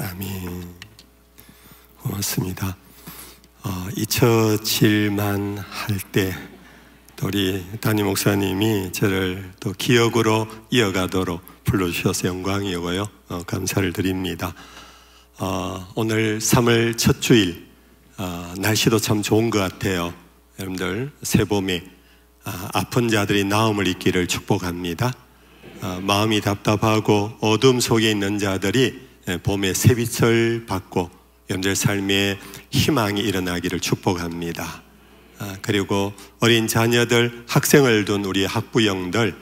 아멘. 고맙습니다. 잊혀질만 할 때 우리 담임 목사님이 저를 또 기억으로 이어가도록 불러주셔서 영광이고요. 감사를 드립니다. 오늘 3월 첫 주일, 날씨도 참 좋은 것 같아요. 여러분들 새봄에 아픈 자들이 나음을 입기를 축복합니다. 마음이 답답하고 어둠 속에 있는 자들이 봄의 새빛을 받고 여러분들 삶에 희망이 일어나기를 축복합니다. 그리고 어린 자녀들, 학생을 둔 우리 학부형들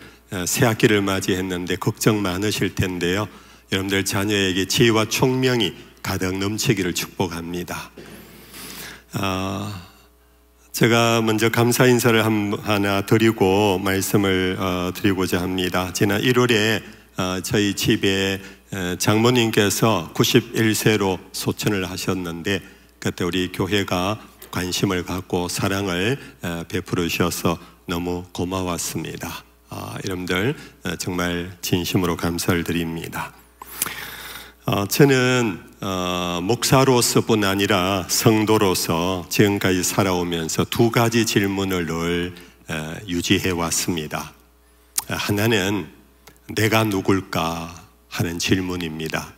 새 학기를 맞이했는데 걱정 많으실 텐데요. 여러분들 자녀에게 지혜와 총명이 가득 넘치기를 축복합니다. 제가 먼저 감사 인사를 하나 드리고 말씀을 드리고자 합니다. 지난 1월에 저희 집에 장모님께서 91세로 소천을 하셨는데 그때 우리 교회가 관심을 갖고 사랑을 베풀어 주셔서 너무 고마웠습니다. 여러분들 정말 진심으로 감사를 드립니다. 저는 목사로서뿐 아니라 성도로서 지금까지 살아오면서 두 가지 질문을 늘 유지해 왔습니다. 하나는 내가 누굴까 하는 질문입니다.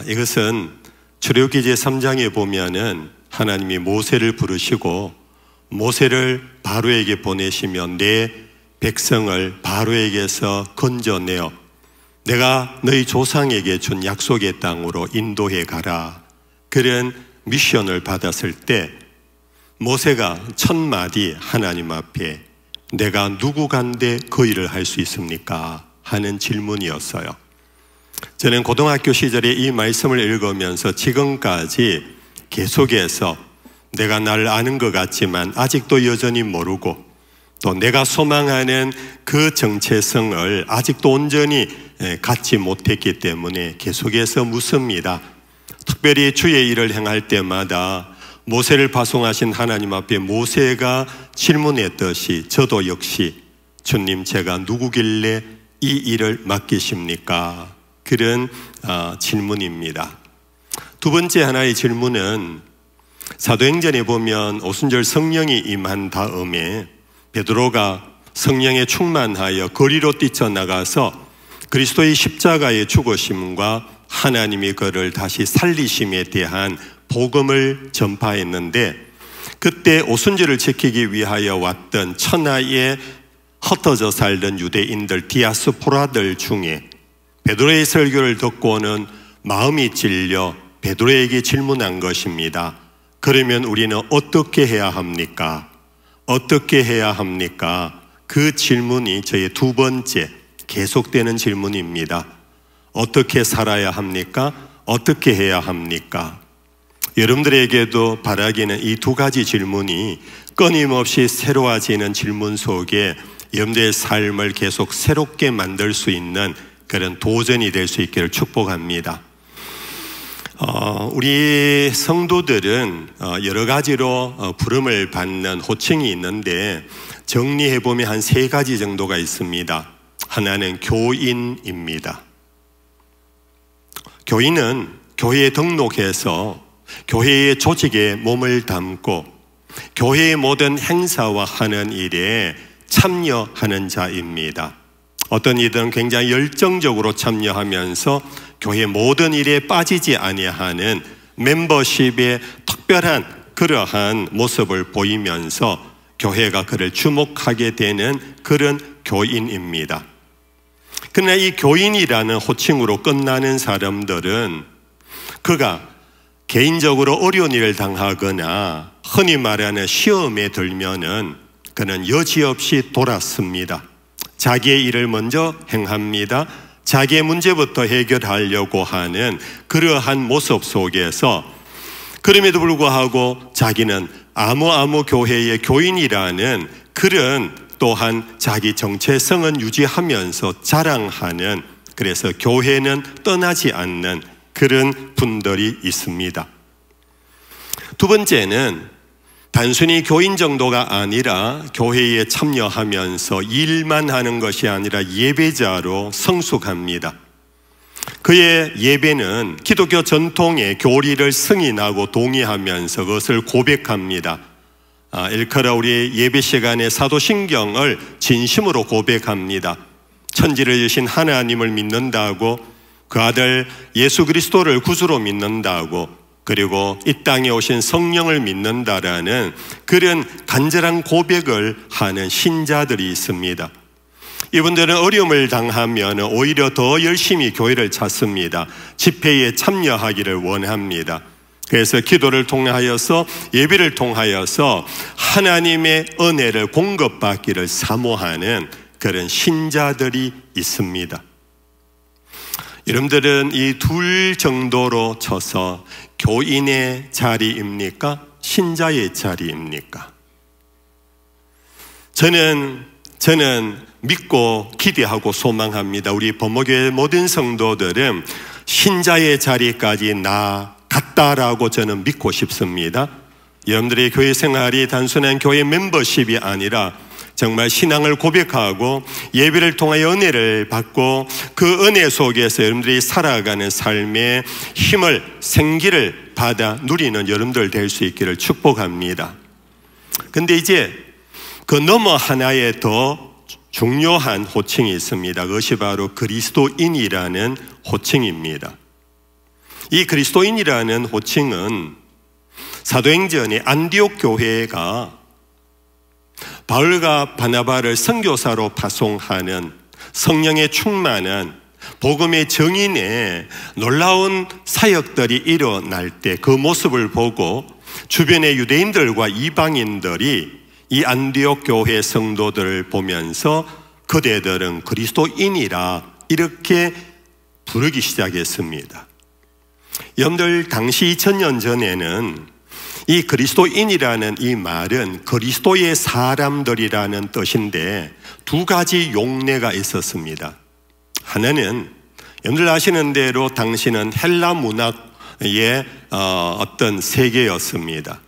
이것은 출애굽기 제3장에 보면은 하나님이 모세를 부르시고 모세를 바로에게 보내시며 내 백성을 바로에게서 건져내어 내가 너희 조상에게 준 약속의 땅으로 인도해 가라, 그런 미션을 받았을 때 모세가 첫 마디 하나님 앞에 내가 누구간데 그 일을 할 수 있습니까? 하는 질문이었어요. 저는 고등학교 시절에 이 말씀을 읽으면서 지금까지 계속해서 내가 나를 아는 것 같지만 아직도 여전히 모르고 또 내가 소망하는 그 정체성을 아직도 온전히 갖지 못했기 때문에 계속해서 묻습니다. 특별히 주의 일을 행할 때마다 모세를 파송하신 하나님 앞에 모세가 질문했듯이 저도 역시 주님, 제가 누구길래 이 일을 맡기십니까? 그런 질문입니다. 두 번째 하나의 질문은 사도행전에 보면 오순절 성령이 임한 다음에 베드로가 성령에 충만하여 거리로 뛰쳐나가서 그리스도의 십자가의 죽으심과 하나님이 그를 다시 살리심에 대한 복음을 전파했는데 그때 오순절을 지키기 위하여 왔던 천하에 흩어져 살던 유대인들, 디아스포라들 중에 베드로의 설교를 듣고는 마음이 찔려 베드로에게 질문한 것입니다. 그러면 우리는 어떻게 해야 합니까? 어떻게 해야 합니까? 그 질문이 저의 두 번째 계속되는 질문입니다. 어떻게 살아야 합니까? 어떻게 해야 합니까? 여러분들에게도 바라기는 이 두 가지 질문이 끊임없이 새로워지는 질문 속에 여러분들의 삶을 계속 새롭게 만들 수 있는 그런 도전이 될 수 있기를 축복합니다. 우리 성도들은 여러 가지로 부름을 받는 호칭이 있는데 정리해보면 한 세 가지 정도가 있습니다. 하나는 교인입니다. 교인은 교회에 등록해서 교회의 조직에 몸을 담고 교회의 모든 행사와 하는 일에 참여하는 자입니다. 어떤 이들은 굉장히 열정적으로 참여하면서 교회 모든 일에 빠지지 아니하는 멤버십의 특별한 그러한 모습을 보이면서 교회가 그를 주목하게 되는 그런 교인입니다. 그러나 이 교인이라는 호칭으로 끝나는 사람들은 그가 개인적으로 어려운 일을 당하거나 흔히 말하는 시험에 들면은 그는 여지없이 돌아섭니다. 자기의 일을 먼저 행합니다. 자기의 문제부터 해결하려고 하는 그러한 모습 속에서 그럼에도 불구하고 자기는 아무 교회의 교인이라는 그런 또한 자기 정체성은 유지하면서 자랑하는, 그래서 교회는 떠나지 않는 그런 분들이 있습니다. 두 번째는 단순히 교인 정도가 아니라 교회에 참여하면서 일만 하는 것이 아니라 예배자로 성숙합니다. 그의 예배는 기독교 전통의 교리를 승인하고 동의하면서 그것을 고백합니다. 일컬어 우리 예배 시간에 사도신경을 진심으로 고백합니다. 천지를 여신 하나님을 믿는다고, 그 아들 예수 그리스도를 구주로 믿는다고, 그리고 이 땅에 오신 성령을 믿는다라는 그런 간절한 고백을 하는 신자들이 있습니다. 이분들은 어려움을 당하면 오히려 더 열심히 교회를 찾습니다. 집회에 참여하기를 원합니다. 그래서 기도를 통하여서, 예배를 통하여서 하나님의 은혜를 공급받기를 사모하는 그런 신자들이 있습니다. 여러분들은 이 둘 정도로 쳐서 교인의 자리입니까? 신자의 자리입니까? 저는 믿고 기대하고 소망합니다. 우리 범어교회 모든 성도들은 신자의 자리까지 나아갔다라고 저는 믿고 싶습니다. 여러분들의 교회 생활이 단순한 교회 멤버십이 아니라 정말 신앙을 고백하고 예배를 통하여 은혜를 받고 그 은혜 속에서 여러분들이 살아가는 삶의 힘을, 생기를 받아 누리는 여러분들 될 수 있기를 축복합니다. 근데 이제 그 너머 하나의 더 중요한 호칭이 있습니다. 그것이 바로 그리스도인이라는 호칭입니다. 이 그리스도인이라는 호칭은 사도행전의 안디옥 교회가 바울과 바나바를 선교사로 파송하는 성령의 충만한 복음의 정인의 놀라운 사역들이 일어날 때 그 모습을 보고 주변의 유대인들과 이방인들이 이 안디옥 교회 성도들을 보면서 그대들은 그리스도인이라 이렇게 부르기 시작했습니다. 여러분들 당시 2000년 전에는 이 그리스도인이라는 이 말은 그리스도의 사람들이라는 뜻인데 두 가지 용례가 있었습니다. 하나는 여러분들 아시는 대로 당시는 헬라 문학의 어떤 세계였습니다.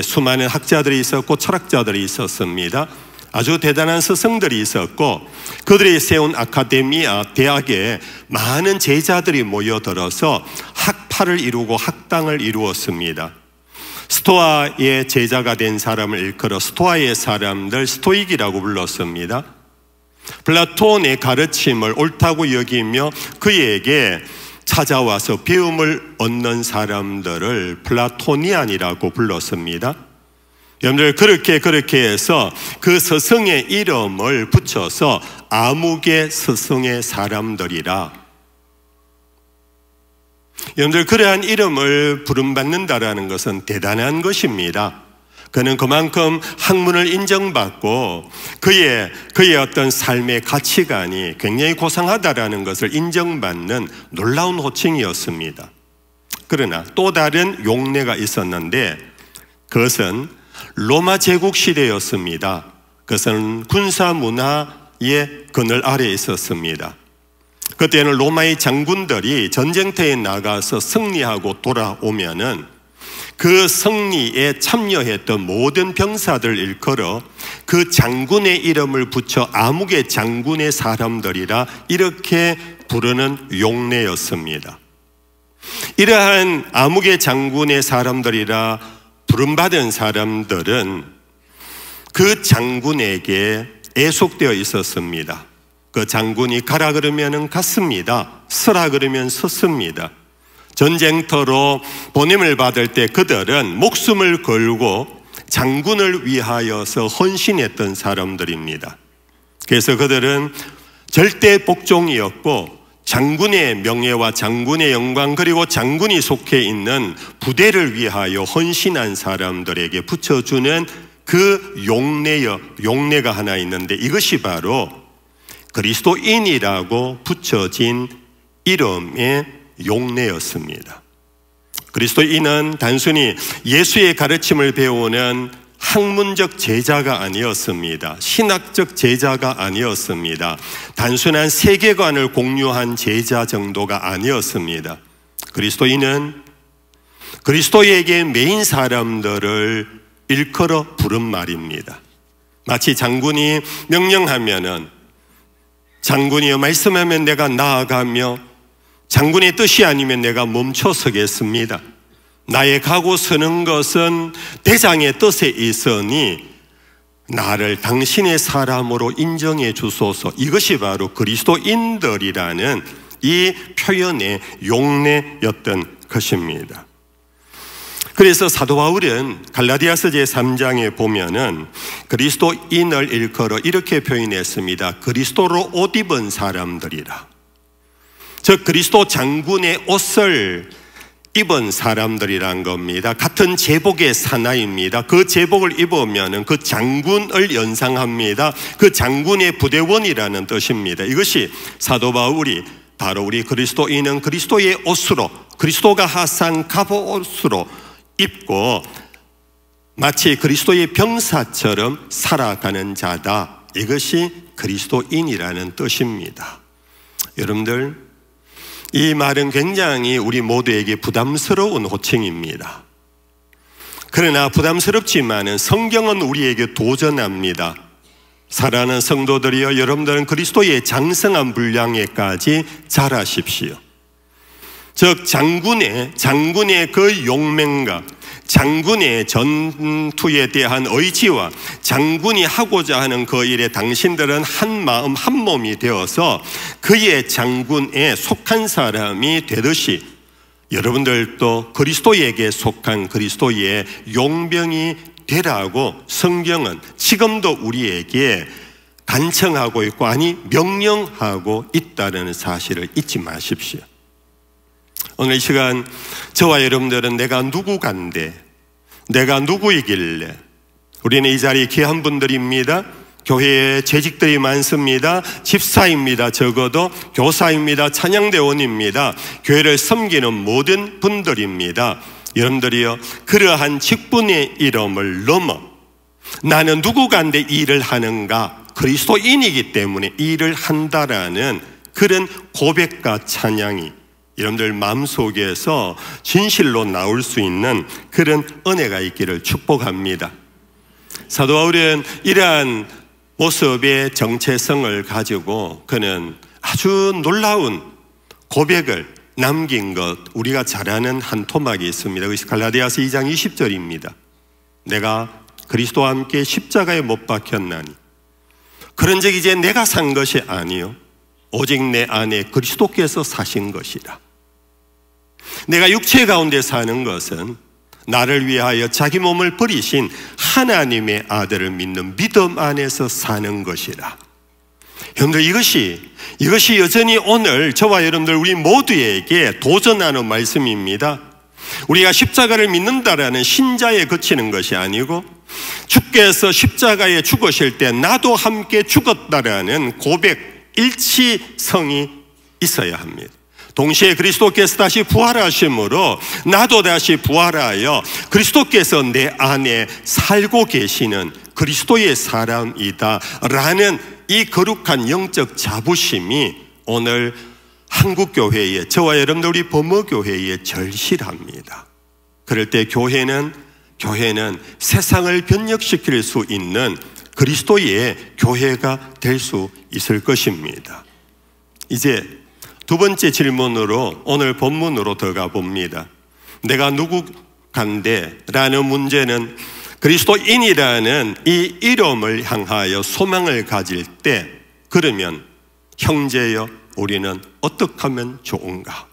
수많은 학자들이 있었고 철학자들이 있었습니다. 아주 대단한 스승들이 있었고 그들이 세운 아카데미아 대학에 많은 제자들이 모여들어서 학파를 이루고 학당을 이루었습니다. 스토아의 제자가 된 사람을 일컬어 스토아의 사람들, 스토익이라고 불렀습니다. 플라톤의 가르침을 옳다고 여기며 그에게 찾아와서 배움을 얻는 사람들을 플라토니안이라고 불렀습니다. 여러분들 그렇게 해서 그 스승의 이름을 붙여서 아무개 스승의 사람들이라. 여러분들 그러한 이름을 부름받는다라는 것은 대단한 것입니다. 그는 그만큼 학문을 인정받고 그의 어떤 삶의 가치관이 굉장히 고상하다라는 것을 인정받는 놀라운 호칭이었습니다. 그러나 또 다른 용례가 있었는데 그것은 로마 제국 시대였습니다. 그것은 군사 문화의 그늘 아래에 있었습니다. 그때는 로마의 장군들이 전쟁터에 나가서 승리하고 돌아오면은 그 승리에 참여했던 모든 병사들 일컬어 그 장군의 이름을 붙여 아무개 장군의 사람들이라 이렇게 부르는 용례였습니다. 이러한 아무개 장군의 사람들이라 부름받은 사람들은 그 장군에게 애속되어 있었습니다. 그 장군이 가라 그러면 갔습니다. 서라 그러면 섰습니다. 전쟁터로 보냄을 받을 때 그들은 목숨을 걸고 장군을 위하여서 헌신했던 사람들입니다. 그래서 그들은 절대 복종이었고 장군의 명예와 장군의 영광 그리고 장군이 속해 있는 부대를 위하여 헌신한 사람들에게 붙여주는 그 용례가 하나 있는데 이것이 바로 그리스도인이라고 붙여진 이름의 용례였습니다. 그리스도인은 단순히 예수의 가르침을 배우는 학문적 제자가 아니었습니다. 신학적 제자가 아니었습니다. 단순한 세계관을 공유한 제자 정도가 아니었습니다. 그리스도인은 그리스도에게 매인 사람들을 일컬어 부른 말입니다. 마치 장군이 명령하면은 장군이여 말씀하면 내가 나아가며 장군의 뜻이 아니면 내가 멈춰 서겠습니다. 나의 가고 서는 것은 대장의 뜻에 있으니 나를 당신의 사람으로 인정해 주소서. 이것이 바로 그리스도인들이라는 이 표현의 용례였던 것입니다. 그래서 사도 바울은 갈라디아서 제3장에 보면은 그리스도인을 일컬어 이렇게 표현했습니다. 그리스도로 옷 입은 사람들이라. 즉 그리스도 장군의 옷을 입은 사람들이란 겁니다. 같은 제복의 사나이입니다. 그 제복을 입으면 그 장군을 연상합니다. 그 장군의 부대원이라는 뜻입니다. 이것이 사도 바울이 바로 우리 그리스도인은 그리스도의 옷으로, 그리스도가 하산 갑옷으로 입고 마치 그리스도의 병사처럼 살아가는 자다. 이것이 그리스도인이라는 뜻입니다. 여러분들, 이 말은 굉장히 우리 모두에게 부담스러운 호칭입니다. 그러나 부담스럽지만은 성경은 우리에게 도전합니다. 사랑하는 성도들이여, 여러분들은 그리스도의 장성한 분량에까지 자라십시오. 즉 장군의 그 용맹과 장군의 전투에 대한 의지와 장군이 하고자 하는 그 일에 당신들은 한 마음 한 몸이 되어서 그의 장군에 속한 사람이 되듯이 여러분들도 그리스도에게 속한 그리스도의 용병이 되라고 성경은 지금도 우리에게 간청하고 있고, 아니 명령하고 있다는 사실을 잊지 마십시오. 오늘 이 시간 저와 여러분들은 내가 누구간데, 내가 누구이길래, 우리는 이 자리에 귀한 분들입니다. 교회에 재직들이 많습니다. 집사입니다. 적어도 교사입니다. 찬양대원입니다. 교회를 섬기는 모든 분들입니다. 여러분들이요, 그러한 직분의 이름을 넘어 나는 누구간데 일을 하는가, 그리스도인이기 때문에 일을 한다라는 그런 고백과 찬양이 여러분들 마음속에서 진실로 나올 수 있는 그런 은혜가 있기를 축복합니다. 사도 바울은 이러한 모습의 정체성을 가지고 그는 아주 놀라운 고백을 남긴 것, 우리가 잘 아는 한 토막이 있습니다. 그것이 갈라디아서 2장 20절입니다. 내가 그리스도와 함께 십자가에 못 박혔나니 그런즉 이제 내가 산 것이 아니요 오직 내 안에 그리스도께서 사신 것이라. 내가 육체 가운데 사는 것은 나를 위하여 자기 몸을 버리신 하나님의 아들을 믿는 믿음 안에서 사는 것이라. 여러분들, 이것이 여전히 오늘 저와 여러분들 우리 모두에게 도전하는 말씀입니다. 우리가 십자가를 믿는다라는 신자에 그치는 것이 아니고 주께서 십자가에 죽으실 때 나도 함께 죽었다라는 고백, 일치성이 있어야 합니다. 동시에 그리스도께서 다시 부활하심으로 나도 다시 부활하여 그리스도께서 내 안에 살고 계시는 그리스도의 사람이다 라는 이 거룩한 영적 자부심이 오늘 한국교회에, 저와 여러분들 우리 범어교회에 절실합니다. 그럴 때 교회는 세상을 변혁시킬 수 있는 그리스도의 교회가 될 수 있을 것입니다. 이제 두 번째 질문으로 오늘 본문으로 들어가 봅니다. 내가 누구간데 라는 문제는 그리스도인이라는 이 이름을 향하여 소망을 가질 때, 그러면 형제여 우리는 어떻게 하면 좋은가?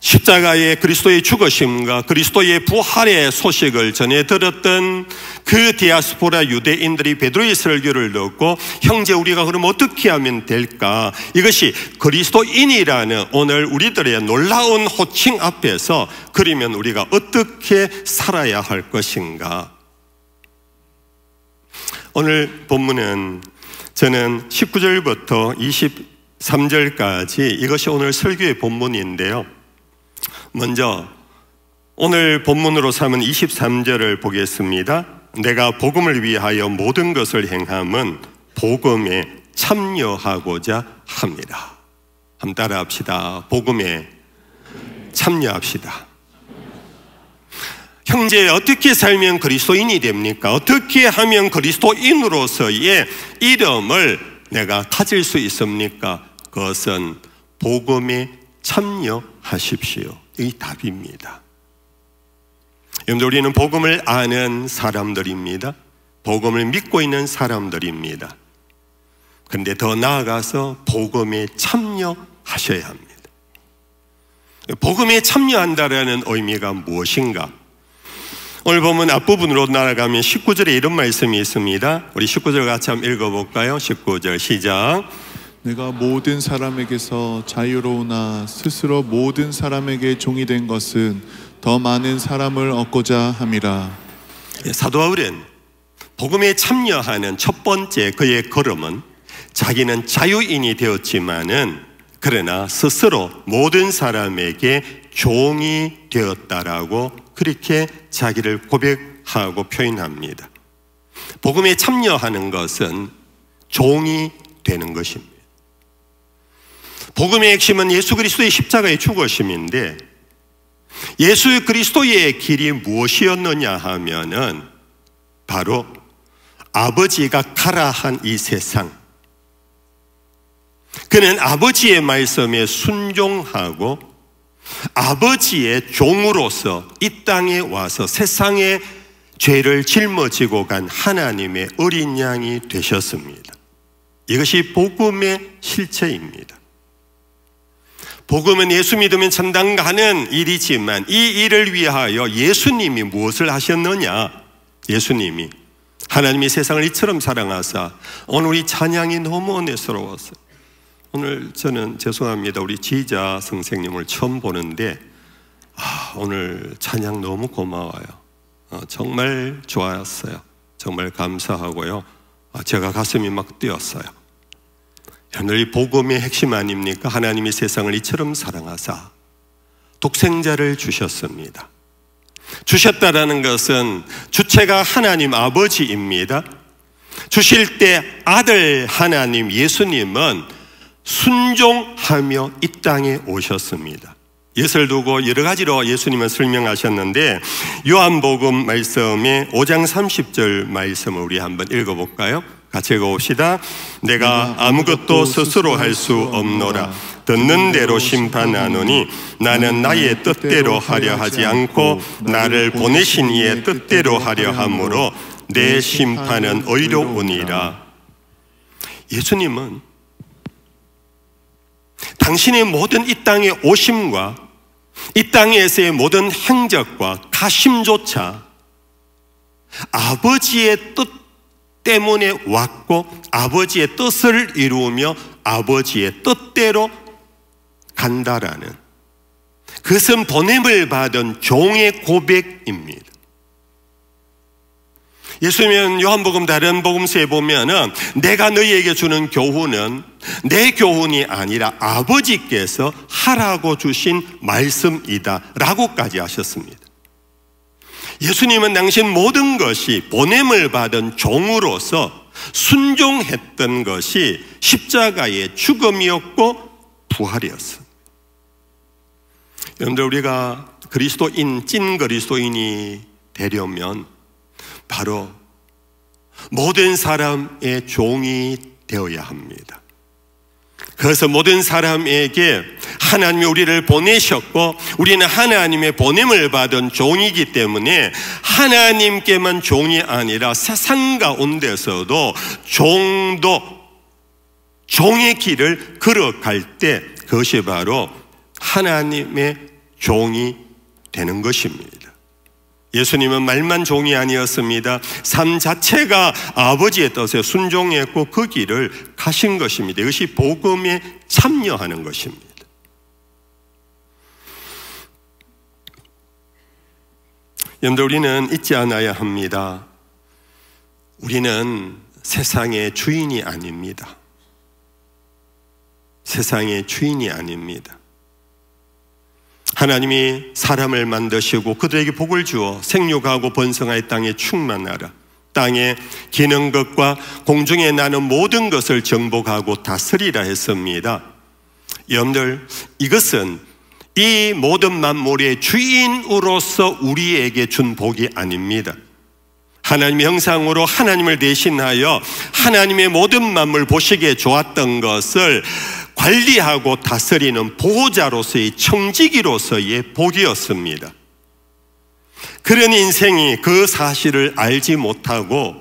십자가의 그리스도의 죽으심과 그리스도의 부활의 소식을 전해 들었던 그 디아스포라 유대인들이 베드로의 설교를 듣고 형제 우리가 그럼 어떻게 하면 될까? 이것이 그리스도인이라는 오늘 우리들의 놀라운 호칭 앞에서 그러면 우리가 어떻게 살아야 할 것인가? 오늘 본문은 저는 19절부터 23절까지 이것이 오늘 설교의 본문인데요. 먼저 오늘 본문으로 삼은 23절을 보겠습니다. 내가 복음을 위하여 모든 것을 행함은 복음에 참여하고자 합니다. 한번 따라 합시다. 복음에 참여합시다. 형제, 어떻게 살면 그리스도인이 됩니까? 어떻게 하면 그리스도인으로서의 이름을 내가 가질 수 있습니까? 그것은 복음에 참여하십시오. 이 답입니다. 여러분들, 우리는 복음을 아는 사람들입니다. 복음을 믿고 있는 사람들입니다. 그런데 더 나아가서 복음에 참여하셔야 합니다. 복음에 참여한다라는 의미가 무엇인가? 오늘 보면 앞부분으로 날아가면 19절에 이런 말씀이 있습니다. 우리 19절 같이 한번 읽어볼까요? 19절 시작. 내가 모든 사람에게서 자유로우나 스스로 모든 사람에게 종이 된 것은 더 많은 사람을 얻고자 함이라. 사도 바울은 복음에 참여하는 첫 번째 그의 걸음은 자기는 자유인이 되었지만은 그러나 스스로 모든 사람에게 종이 되었다라고 그렇게 자기를 고백하고 표현합니다. 복음에 참여하는 것은 종이 되는 것입니다. 복음의 핵심은 예수 그리스도의 십자가의 죽으심인데, 예수 그리스도의 길이 무엇이었느냐 하면은 바로 아버지가 가라 한 이 세상, 그는 아버지의 말씀에 순종하고 아버지의 종으로서 이 땅에 와서 세상의 죄를 짊어지고 간 하나님의 어린 양이 되셨습니다. 이것이 복음의 실체입니다. 복음은 예수 믿으면 천당 가는 일이지만 이 일을 위하여 예수님이 무엇을 하셨느냐? 예수님이 하나님이 세상을 이처럼 사랑하사, 오늘 우리 찬양이 너무 은혜스러웠어요. 오늘 저는 죄송합니다. 우리 지자 선생님을 처음 보는데 오늘 찬양 너무 고마워요. 정말 좋았어요. 정말 감사하고요. 제가 가슴이 막 뛰었어요. 오늘 복음의 핵심 아닙니까? 하나님이 세상을 이처럼 사랑하사 독생자를 주셨습니다. 주셨다라는 것은 주체가 하나님 아버지입니다. 주실 때 아들 하나님 예수님은 순종하며 이 땅에 오셨습니다. 예수를 두고 여러 가지로 예수님은 설명하셨는데, 요한복음 말씀에 5장 30절 말씀을 우리 한번 읽어볼까요? 같이 읽어봅시다. 내가 아무것도 스스로 할 수 없노라. 듣는 대로 심판하노니 나는 나의 뜻대로 하려 하지 않고 나를 보내신 이의 뜻대로 하려 함으로 내 심판은 의로우니라. 예수님은 당신의 모든 이 땅의 오심과 이 땅에서의 모든 행적과 가심조차 아버지의 뜻 때문에 왔고 아버지의 뜻을 이루며 아버지의 뜻대로 간다라는, 그것은 보냄을 받은 종의 고백입니다. 예수님은 요한복음 다른 복음서에 보면은 내가 너희에게 주는 교훈은 내 교훈이 아니라 아버지께서 하라고 주신 말씀이다 라고까지 하셨습니다. 예수님은 당신 모든 것이 보냄을 받은 종으로서 순종했던 것이 십자가의 죽음이었고 부활이었습니다. 여러분들, 우리가 그리스도인, 찐 그리스도인이 되려면 바로 모든 사람의 종이 되어야 합니다. 그래서 모든 사람에게 하나님이 우리를 보내셨고 우리는 하나님의 보냄을 받은 종이기 때문에 하나님께만 종이 아니라 세상 가운데서도 종의 길을 걸어갈 때 그것이 바로 하나님의 종이 되는 것입니다. 예수님은 말만 종이 아니었습니다. 삶 자체가 아버지의 뜻에 순종했고 그 길을 가신 것입니다. 이것이 복음에 참여하는 것입니다. 여러분들, 우리는 잊지 않아야 합니다. 우리는 세상의 주인이 아닙니다. 세상의 주인이 아닙니다. 하나님이 사람을 만드시고 그들에게 복을 주어 생육하고 번성하여 땅에 충만하라. 땅에 기는 것과 공중에 나는 모든 것을 정복하고 다스리라 했습니다. 여러분들, 이것은 이 모든 만물의 주인으로서 우리에게 준 복이 아닙니다. 하나님의 형상으로 하나님을 대신하여 하나님의 모든 만물 보시기에 좋았던 것을 관리하고 다스리는 보호자로서의 청지기로서의 복이었습니다. 그런 인생이 그 사실을 알지 못하고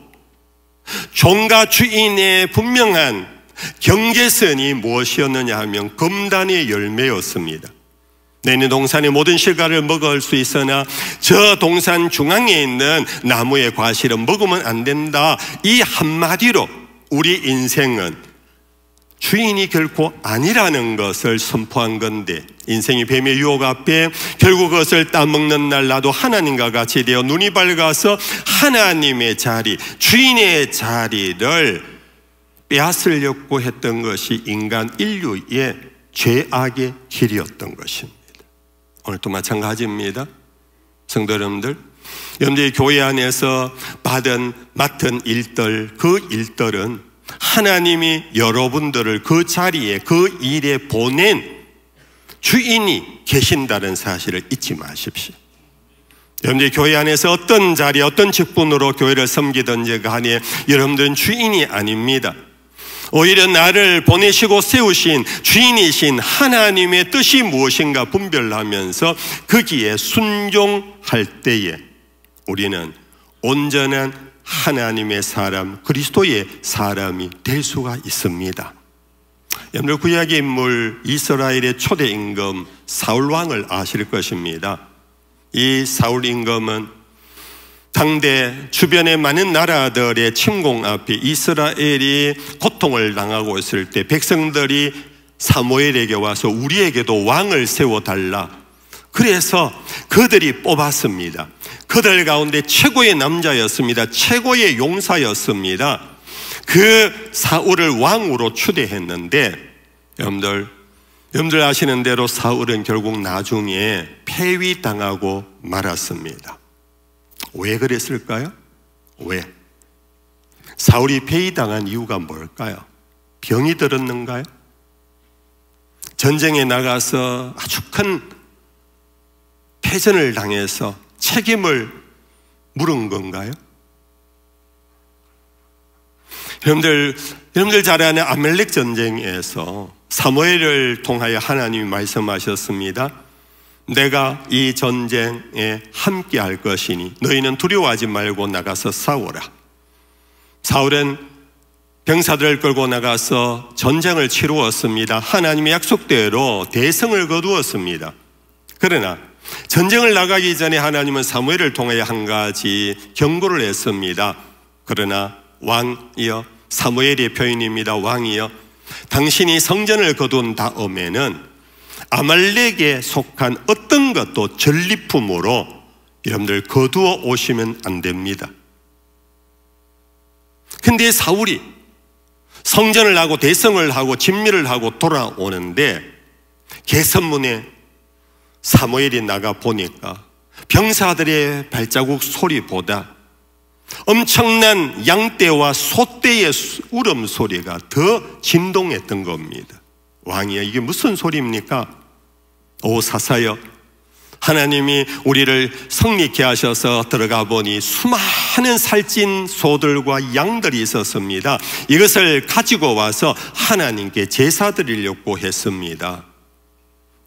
종과 주인의 분명한 경계선이 무엇이었느냐 하면 금단의 열매였습니다. 내는 동산의 모든 실과를 먹을 수 있으나 저 동산 중앙에 있는 나무의 과실은 먹으면 안 된다. 이 한마디로 우리 인생은 주인이 결코 아니라는 것을 선포한 건데, 인생이 뱀의 유혹 앞에 결국 그것을 따먹는 날 나도 하나님과 같이 되어 눈이 밝아서 하나님의 자리, 주인의 자리를 빼앗으려고 했던 것이 인간 인류의 죄악의 길이었던 것입니다. 오늘도 마찬가지입니다. 성도 여러분들, 여러분들이 교회 안에서 맡은 일들, 그 일들은 하나님이 여러분들을 그 자리에, 그 일에 보낸 주인이 계신다는 사실을 잊지 마십시오. 여러분들이 교회 안에서 어떤 자리, 어떤 직분으로 교회를 섬기든지 간에 여러분들은 주인이 아닙니다. 오히려 나를 보내시고 세우신 주인이신 하나님의 뜻이 무엇인가 분별하면서 거기에 순종할 때에 우리는 온전한 하나님의 사람, 그리스도의 사람이 될 수가 있습니다. 여러분, 구약의 인물 이스라엘의 초대 임금 사울 왕을 아실 것입니다. 이 사울 임금은 당대 주변의 많은 나라들의 침공 앞에 이스라엘이 고통을 당하고 있을 때 백성들이 사무엘에게 와서 우리에게도 왕을 세워달라. 그래서 그들이 뽑았습니다. 그들 가운데 최고의 남자였습니다. 최고의 용사였습니다. 그 사울을 왕으로 추대했는데, 여러분들 아시는 대로 사울은 결국 나중에 폐위당하고 말았습니다. 왜 그랬을까요? 왜? 사울이 폐위당한 이유가 뭘까요? 병이 들었는가요? 전쟁에 나가서 아주 큰 패전을 당해서 책임을 물은 건가요? 여러분들 잘 아는 아말렉 전쟁에서 사무엘을 통하여 하나님이 말씀하셨습니다. 내가 이 전쟁에 함께 할 것이니 너희는 두려워하지 말고 나가서 싸워라. 사울은 병사들을 끌고 나가서 전쟁을 치루었습니다. 하나님의 약속대로 대성을 거두었습니다. 그러나 전쟁을 나가기 전에 하나님은 사무엘을 통하여 한 가지 경고를 했습니다. 그러나 왕이여, 사무엘의 표현입니다. 왕이여, 당신이 성전을 거둔 다음에는 아말렉에 속한 어떤 것도 전리품으로 여러분들 거두어 오시면 안 됩니다. 근데 사울이 성전을 하고 대성을 하고 진미를 하고 돌아오는데 개선문에 사무엘이 나가 보니까 병사들의 발자국 소리보다 엄청난 양떼와 소떼의 울음소리가 더 진동했던 겁니다. 왕이여, 이게 무슨 소리입니까? 오 사사여, 하나님이 우리를 성리케 하셔서 들어가 보니 수많은 살찐 소들과 양들이 있었습니다. 이것을 가지고 와서 하나님께 제사 드리려고 했습니다.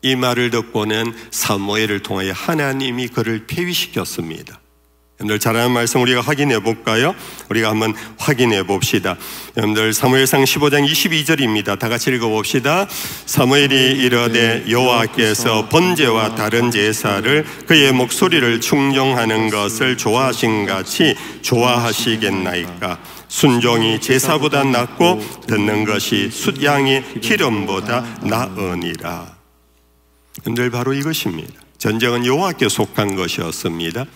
이 말을 듣고는 사무엘을 통하여 하나님이 그를 폐위시켰습니다. 여러분들 잘 아는 말씀 우리가 확인해 볼까요? 우리가 한번 확인해 봅시다. 여러분들 사무엘상 15장 22절입니다. 다 같이 읽어봅시다. 사무엘이 이르되 여호와께서 번제와 다른 제사를 그의 목소리를 충정하는 것을 좋아하신 같이 좋아하시겠나이까? 순종이 제사보다 낫고 듣는 것이 숫양의 기름보다 나으니라. 여러분들 바로 이것입니다. 전쟁은 여호와께 속한 것이었습니다.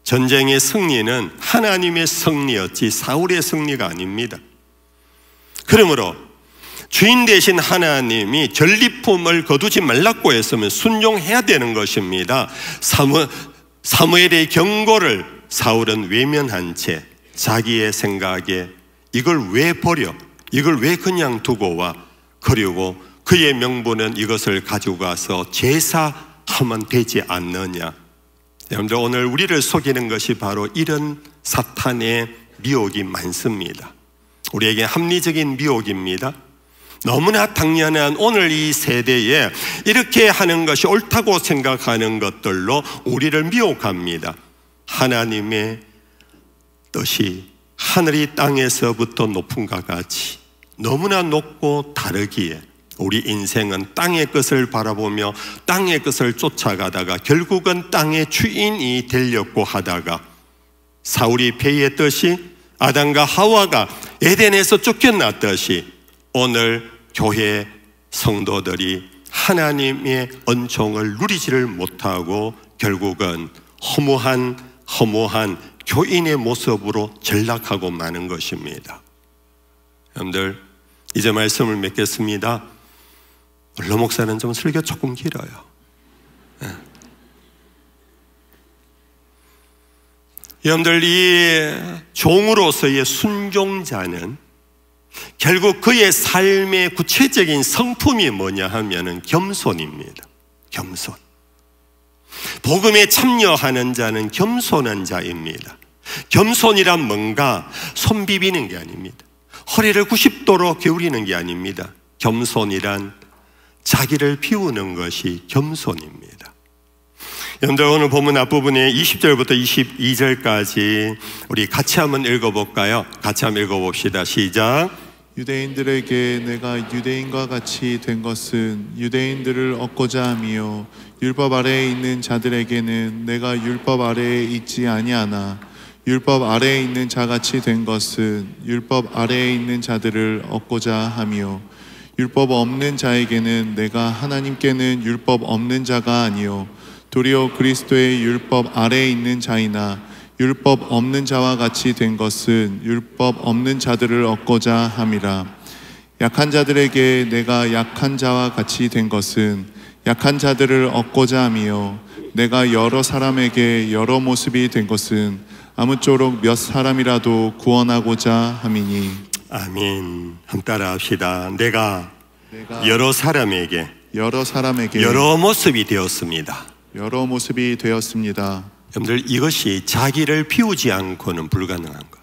전쟁의 승리는 하나님의 승리였지 사울의 승리가 아닙니다. 그러므로 주인 되신 하나님이 전리품을 거두지 말라고 했으면 순종해야 되는 것입니다. 사무엘의 경고를 사울은 외면한 채 자기의 생각에 이걸 왜 버려? 이걸 왜 그냥 두고 와? 그리고 그의 명분은 이것을 가지고 가서 제사하면 되지 않느냐? 여러분들, 오늘 우리를 속이는 것이 바로 이런 사탄의 미혹이 많습니다. 우리에게 합리적인 미혹입니다. 너무나 당연한 오늘 이 세대에 이렇게 하는 것이 옳다고 생각하는 것들로 우리를 미혹합니다. 하나님의 뜻이 하늘이 땅에서부터 높음과 같이 너무나 높고 다르기에 우리 인생은 땅의 것을 바라보며 땅의 것을 쫓아가다가 결국은 땅의 주인이 되려고 하다가 사울이 폐했듯이 아담과 하와가 에덴에서 쫓겨났듯이 오늘 교회 성도들이 하나님의 은총을 누리지를 못하고 결국은 허무한 교인의 모습으로 전락하고 마는 것입니다. 여러분들 이제 말씀을 맺겠습니다. 원로 목사는 좀 설교 조금 길어요. 여러분들 이 종으로서의 순종자는 결국 그의 삶의 구체적인 성품이 뭐냐 하면은 겸손입니다. 겸손. 복음에 참여하는 자는 겸손한 자입니다. 겸손이란 뭔가 손 비비는 게 아닙니다. 허리를 90도로 기울이는 게 아닙니다. 겸손이란 자기를 비우는 것이 겸손입니다. 여러분들 오늘 본문 앞부분에 20절부터 22절까지 우리 같이 한번 읽어볼까요? 같이 한번 읽어봅시다. 시작. 유대인들에게 내가 유대인과 같이 된 것은 유대인들을 얻고자 함이요 율법 아래에 있는 자들에게는 내가 율법 아래에 있지 아니하나 율법 아래에 있는 자같이 된 것은 율법 아래에 있는 자들을 얻고자 함이요 율법 없는 자에게는 내가 하나님께는 율법 없는 자가 아니요 도리어 그리스도의 율법 아래에 있는 자이나 율법 없는 자와 같이 된 것은 율법 없는 자들을 얻고자 함이라. 약한 자들에게 내가 약한 자와 같이 된 것은 약한 자들을 얻고자 함이요 내가 여러 사람에게 여러 모습이 된 것은 아무쪼록 몇 사람이라도 구원하고자 함이니. 아멘. 한번 따라합시다. 내가 여러 사람에게 여러 모습이 되었습니다. 여러 모습이 되었습니다. 여러분들 이것이 자기를 비우지 않고는 불가능한 것.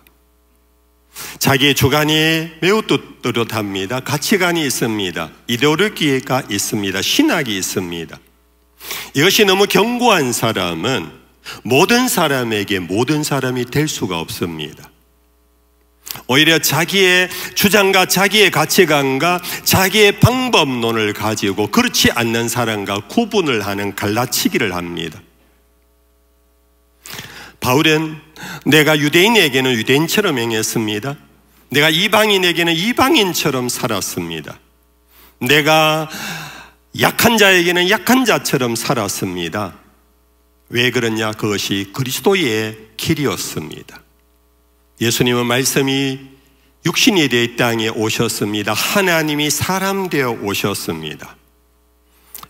자기의 주관이 매우 뚜렷합니다. 가치관이 있습니다. 이데올로기가 있습니다. 신학이 있습니다. 이것이 너무 견고한 사람은 모든 사람에게 모든 사람이 될 수가 없습니다. 오히려 자기의 주장과 자기의 가치관과 자기의 방법론을 가지고 그렇지 않는 사람과 구분을 하는 갈라치기를 합니다. 바울은 내가 유대인에게는 유대인처럼 행했습니다. 내가 이방인에게는 이방인처럼 살았습니다. 내가 약한 자에게는 약한 자처럼 살았습니다. 왜 그러냐? 그것이 그리스도의 길이었습니다. 예수님은 말씀이 육신이 되어 이 땅에 오셨습니다. 하나님이 사람 되어 오셨습니다.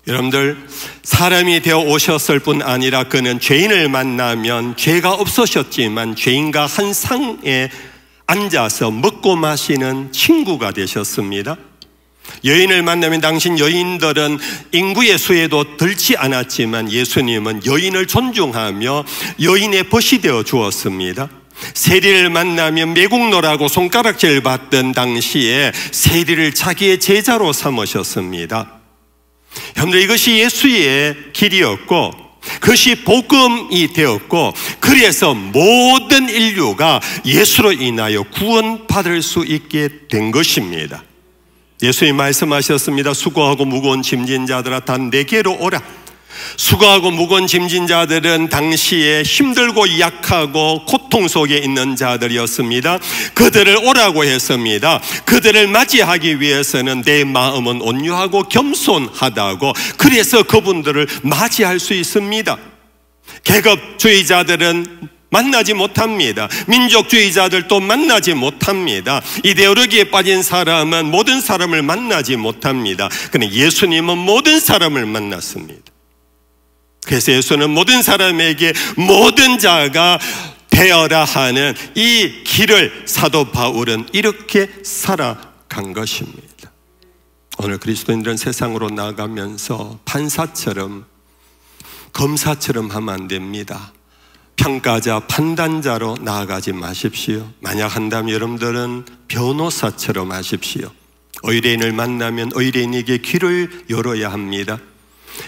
여러분들 사람이 되어 오셨을 뿐 아니라 그는 죄인을 만나면 죄가 없으셨지만 죄인과 한 상에 앉아서 먹고 마시는 친구가 되셨습니다. 여인을 만나면 당신 여인들은 인구의 수에도 들지 않았지만 예수님은 여인을 존중하며 여인의 벗이 되어 주었습니다. 세리를 만나면 매국노라고 손가락질 받던 당시에 세리를 자기의 제자로 삼으셨습니다. 여러분들 이것이 예수의 길이었고 그것이 복음이 되었고 그래서 모든 인류가 예수로 인하여 구원받을 수 있게 된 것입니다. 예수님 말씀하셨습니다. 수고하고 무거운 짐진 자들아 다 내게로 오라. 수고하고 무거운 짐진 자들은 당시에 힘들고 약하고 고통 속에 있는 자들이었습니다. 그들을 오라고 했습니다. 그들을 맞이하기 위해서는 내 마음은 온유하고 겸손하다고, 그래서 그분들을 맞이할 수 있습니다. 계급주의자들은 만나지 못합니다. 민족주의자들도 만나지 못합니다. 이데올로기에 빠진 사람은 모든 사람을 만나지 못합니다. 그런데 예수님은 모든 사람을 만났습니다. 그래서 예수는 모든 사람에게 모든 자가 되어라 하는 이 길을 사도 바울은 이렇게 살아간 것입니다. 오늘 그리스도인들은 세상으로 나가면서 판사처럼 검사처럼 하면 안 됩니다. 평가자, 판단자로 나아가지 마십시오. 만약 한다면 여러분들은 변호사처럼 하십시오. 의뢰인을 만나면 의뢰인에게 귀를 열어야 합니다.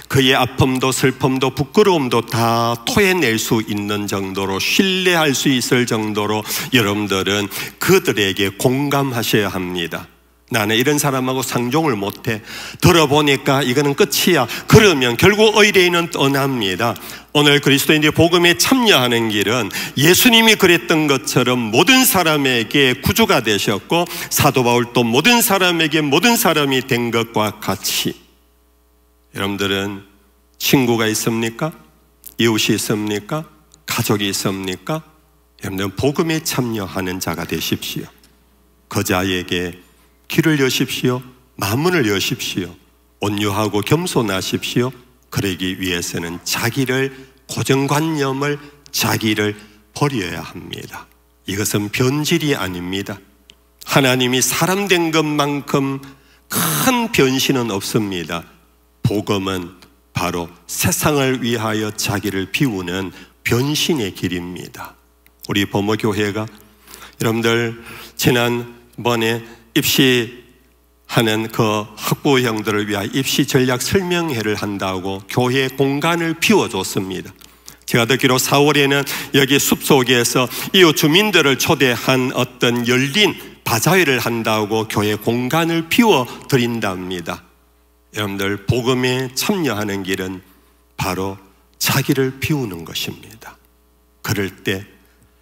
그의 아픔도 슬픔도 부끄러움도 다 토해낼 수 있는 정도로, 신뢰할 수 있을 정도로 여러분들은 그들에게 공감하셔야 합니다. 나는 이런 사람하고 상종을 못해. 들어보니까 이거는 끝이야. 그러면 결국 의뢰인은 떠납니다. 오늘 그리스도인의 복음에 참여하는 길은 예수님이 그랬던 것처럼 모든 사람에게 구주가 되셨고, 사도 바울도 모든 사람에게 모든 사람이 된 것과 같이, 여러분들은 친구가 있습니까? 이웃이 있습니까? 가족이 있습니까? 여러분들은 복음에 참여하는 자가 되십시오. 그 자에게 귀를 여십시오. 마음을 여십시오. 온유하고 겸손하십시오. 그러기 위해서는 자기를, 고정관념을, 자기를 버려야 합니다. 이것은 변질이 아닙니다. 하나님이 사람 된 것만큼 큰 변신은 없습니다. 복음은 바로 세상을 위하여 자기를 비우는 변신의 길입니다. 우리 범어교회가 여러분들 지난번에 입시하는 그 학부형들을 위하여 입시 전략 설명회를 한다고 교회 공간을 비워줬습니다. 제가 듣기로 4월에는 여기 숲속에서 이웃 주민들을 초대한 어떤 열린 바자회를 한다고 교회 공간을 비워드린답니다. 여러분들, 복음에 참여하는 길은 바로 자기를 비우는 것입니다. 그럴 때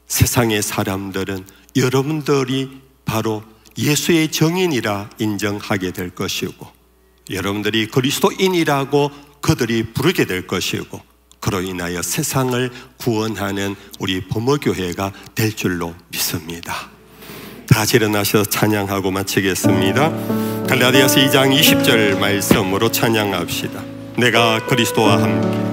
세상의 사람들은 여러분들이 바로 예수의 증인이라 인정하게 될 것이고, 여러분들이 그리스도인이라고 그들이 부르게 될 것이고, 그로 인하여 세상을 구원하는 우리 범어교회가 될 줄로 믿습니다. 다 같이 일어나셔서 찬양하고 마치겠습니다. 갈라디아서 2장 20절 말씀으로 찬양합시다. 내가 그리스도와 함께.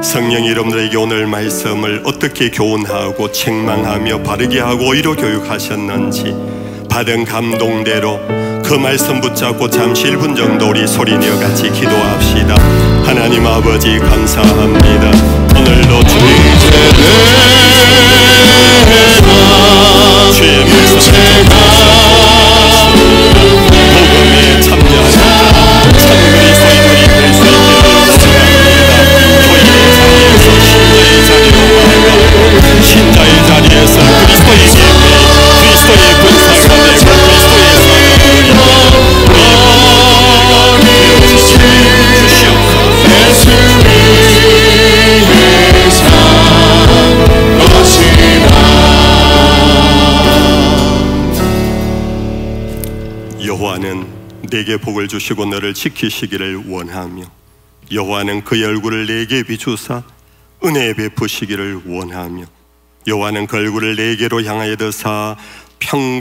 성령이 여러분들에게 오늘 말씀을 어떻게 교훈하고 책망하며 바르게 하고 의로 교육하셨는지 받은 감동대로 그 말씀 붙잡고 잠시 1분 정도 우리 소리내어 같이 기도합시다. 하나님 아버지 감사합니다. 오늘도 주의 말씀을 복음에 참여하는 참그리스도인들이 될 수 있기를 신자의 자리에서 그리스도의 예배, 그리스도의 군사가 되고 여호와는 내게 복을 주시고 너를 지키시기를 원하며 여호와는 그의 얼굴을 내게 비추사 은혜 베푸시기를 원하며 여호와는 그 얼굴을 내게로 향하여 드사